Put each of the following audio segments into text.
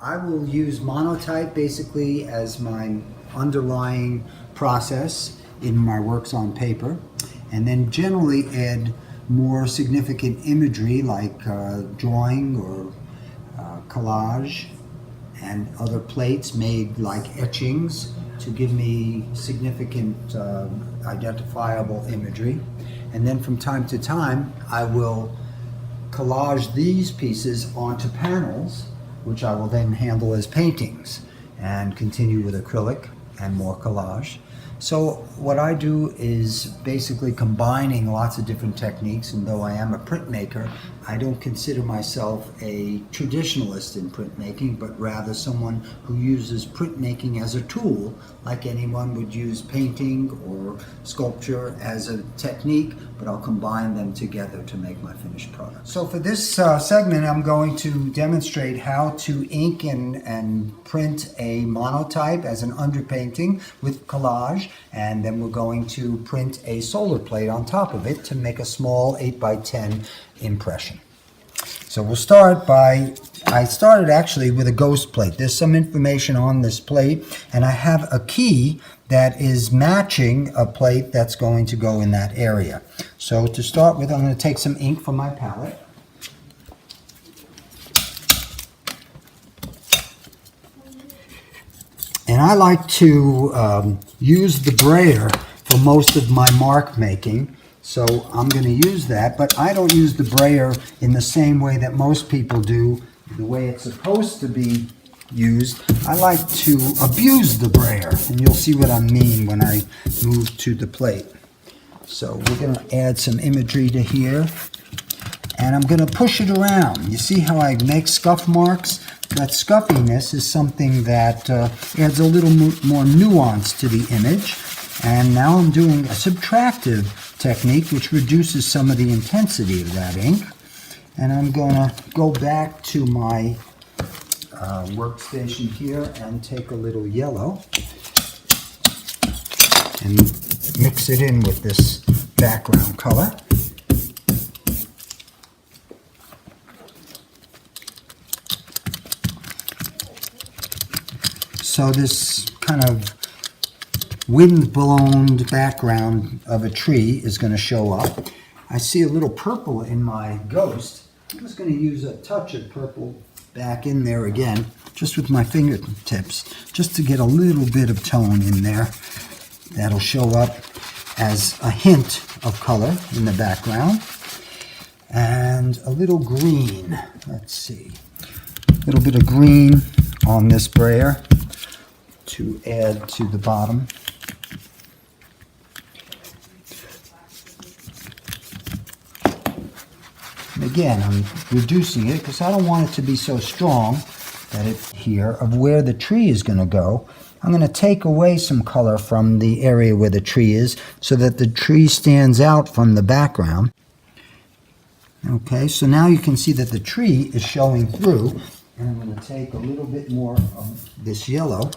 I will use Monotype basically as my underlying process in my works on paper, and then generally add more significant imagery like drawing or collage and other plates made like etchings to give me significant identifiable imagery. And then from time to time I will collage these pieces onto panels, which I will then handle as paintings and continue with acrylic and more collage. So what I do is basically combining lots of different techniques, and though I am a printmaker, I don't consider myself a traditionalist in printmaking, but rather someone who uses printmaking as a tool, like anyone would use painting or sculpture as a technique, but I'll combine them together to make my finished product. So for this segment, I'm going to demonstrate how to ink and print a monotype as an underpainting with collage, and then we're going to print a solar plate on top of it to make a small 8x10 impression. So we'll start by, I started actually with a ghost plate. There's some information on this plate, and I have a key that is matching a plate that's going to go in that area. So to start with, I'm going to take some ink from my palette. And I like to use the brayer for most of my mark making. So I'm going to use that, but I don't use the brayer in the same way that most people do, the way it's supposed to be used. I like to abuse the brayer, and you'll see what I mean when I move to the plate. So we're going to add some imagery to here, and I'm going to push it around. You see how I make scuff marks? That scuffiness is something that adds a little more nuance to the image. And now I'm doing a subtractive technique which reduces some of the intensity of that ink. And I'm going to go back to my workstation here and take a little yellow and mix it in with this background color. So this kind of wind-blown background of a tree is going to show up. I see a little purple in my ghost. I'm just going to use a touch of purple back in there again, just with my fingertips, just to get a little bit of tone in there. That'll show up as a hint of color in the background. And a little green. Let's see. A little bit of green on this brayer to add to the bottom. And again, I'm reducing it because I don't want it to be so strong that it's here of where the tree is going to go. I'm going to take away some color from the area where the tree is so that the tree stands out from the background. Okay, so now you can see that the tree is showing through, and I'm going to take a little bit more of this yellow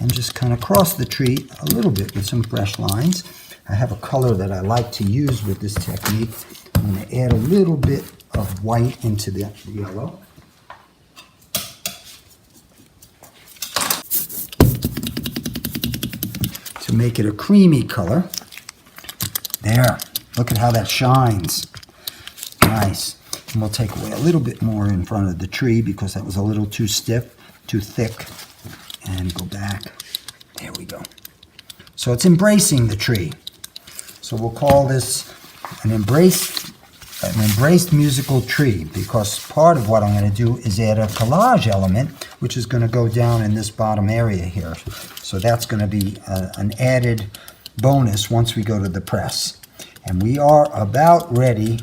and just kind of cross the tree a little bit with some fresh lines. I have a color that I like to use with this technique. I'm going to add a little bit of white into the yellow. To make it a creamy color. There, look at how that shines. Nice. And we'll take away a little bit more in front of the tree because that was a little too stiff, too thick. And go back. There we go. So it's embracing the tree. So we'll call this an embraced musical tree, because part of what I'm going to do is add a collage element, which is going to go down in this bottom area here. So that's going to be an added bonus once we go to the press. And we are about ready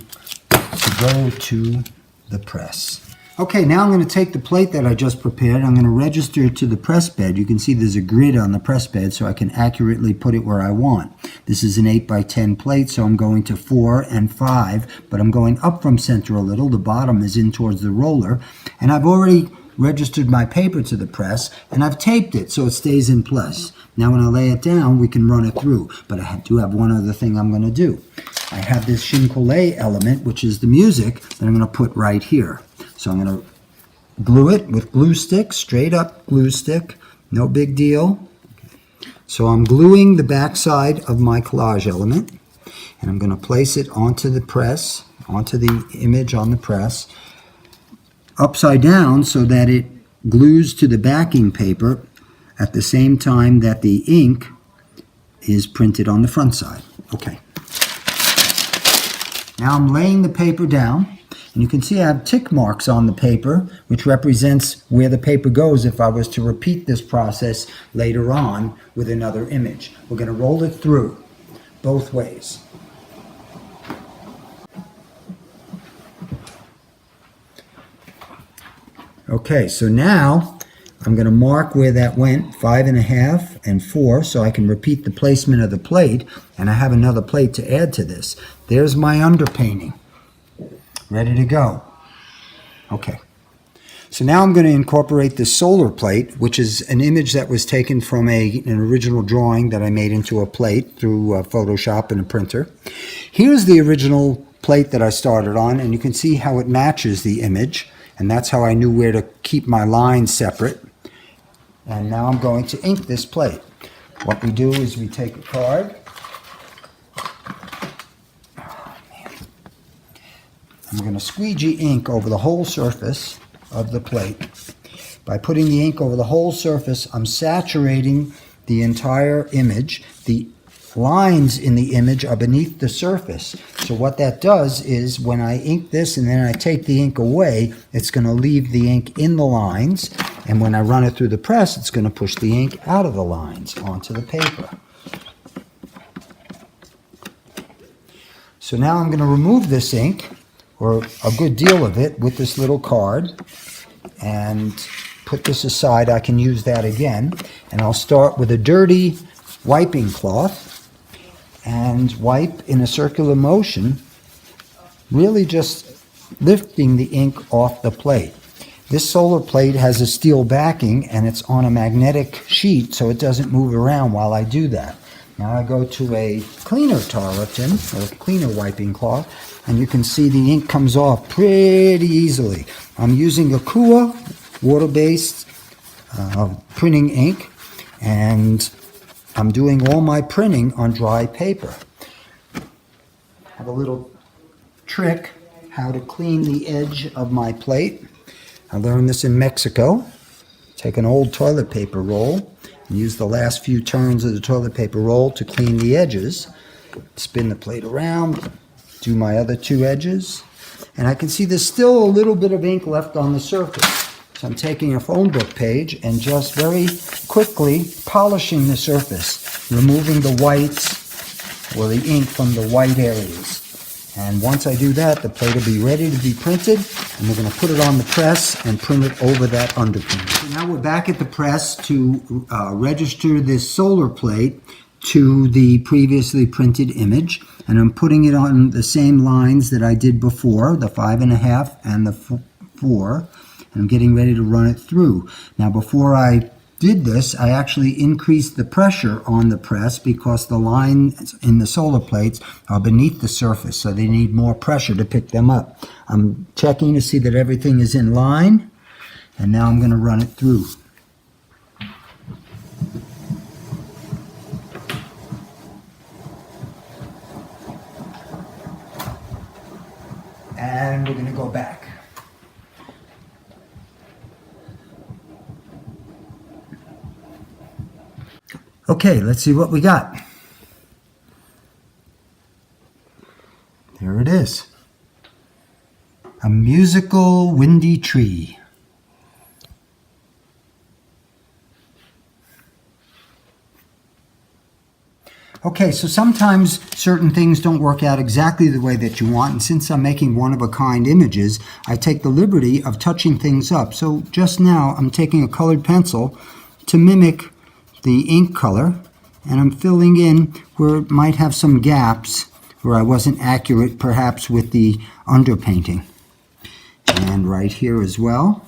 to go to the press. Okay, now I'm going to take the plate that I just prepared. I'm going to register it to the press bed. You can see there's a grid on the press bed so I can accurately put it where I want. This is an 8x10 plate, so I'm going to 4 and 5, but I'm going up from center a little. The bottom is in towards the roller, and I've already registered my paper to the press, and I've taped it so it stays in place. Now when I lay it down, we can run it through, but I do have one other thing I'm going to do. I have this chine colle element, which is the music, that I'm going to put right here. So I'm going to glue it with glue stick, straight up glue stick, no big deal. So I'm gluing the back side of my collage element, and I'm going to place it onto the press, onto the image on the press, upside down so that it glues to the backing paper at the same time that the ink is printed on the front side. Okay. Now I'm laying the paper down, and you can see I have tick marks on the paper, which represents where the paper goes if I was to repeat this process later on with another image. We're going to roll it through both ways. Okay, so now I'm going to mark where that went, 5.5 and 4, so I can repeat the placement of the plate, and I have another plate to add to this. There's my underpainting, ready to go. Okay, so now I'm going to incorporate the solar plate, which is an image that was taken from an original drawing that I made into a plate through Photoshop and a printer. Here's the original plate that I started on, and you can see how it matches the image. And that's how I knew where to keep my lines separate. And now I'm going to ink this plate. What we do is we take a card. I'm going to squeegee ink over the whole surface of the plate. By putting the ink over the whole surface, I'm saturating the entire image. The lines in the image are beneath the surface. So what that does is when I ink this and then I take the ink away, it's going to leave the ink in the lines, and when I run it through the press, it's going to push the ink out of the lines onto the paper. So now I'm going to remove this ink, or a good deal of it, with this little card, and put this aside. I can use that again, and I'll start with a dirty wiping cloth and wipe in a circular motion, really just lifting the ink off the plate. This solar plate has a steel backing and it's on a magnetic sheet, so it doesn't move around while I do that. Now I go to a cleaner tarlatan, or cleaner wiping cloth, and you can see the ink comes off pretty easily. I'm using Akua water-based printing ink, and I'm doing all my printing on dry paper. I have a little trick how to clean the edge of my plate. I learned this in Mexico. Take an old toilet paper roll and use the last few turns of the toilet paper roll to clean the edges. Spin the plate around, do my other two edges, and I can see there's still a little bit of ink left on the surface. So I'm taking a phone book page and just very quickly polishing the surface, removing the whites or the ink from the white areas. And once I do that, the plate will be ready to be printed, and we're going to put it on the press and print it over that underpainting. So now we're back at the press to register this solar plate to the previously printed image, and I'm putting it on the same lines that I did before, the 5.5 and the 4. I'm getting ready to run it through. Now before I did this, I actually increased the pressure on the press because the lines in the solar plates are beneath the surface, so they need more pressure to pick them up. I'm checking to see that everything is in line, and now I'm going to run it through. And we're going to go back. Okay, let's see what we got. There it is. A musical windy tree. Okay, so sometimes certain things don't work out exactly the way that you want, and since I'm making one-of-a-kind images, I take the liberty of touching things up. So just now, I'm taking a colored pencil to mimic the ink color, and I'm filling in where it might have some gaps where I wasn't accurate perhaps with the underpainting. And right here as well.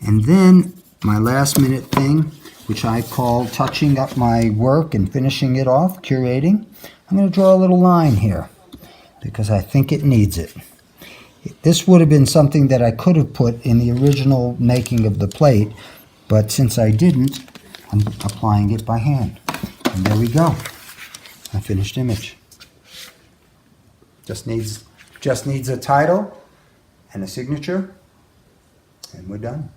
And then my last minute thing, which I call touching up my work and finishing it off, curating. I'm going to draw a little line here because I think it needs it. This would have been something that I could have put in the original making of the plate, but since I didn't, I'm applying it by hand. And there we go, a finished image. Just needs a title and a signature, and we're done.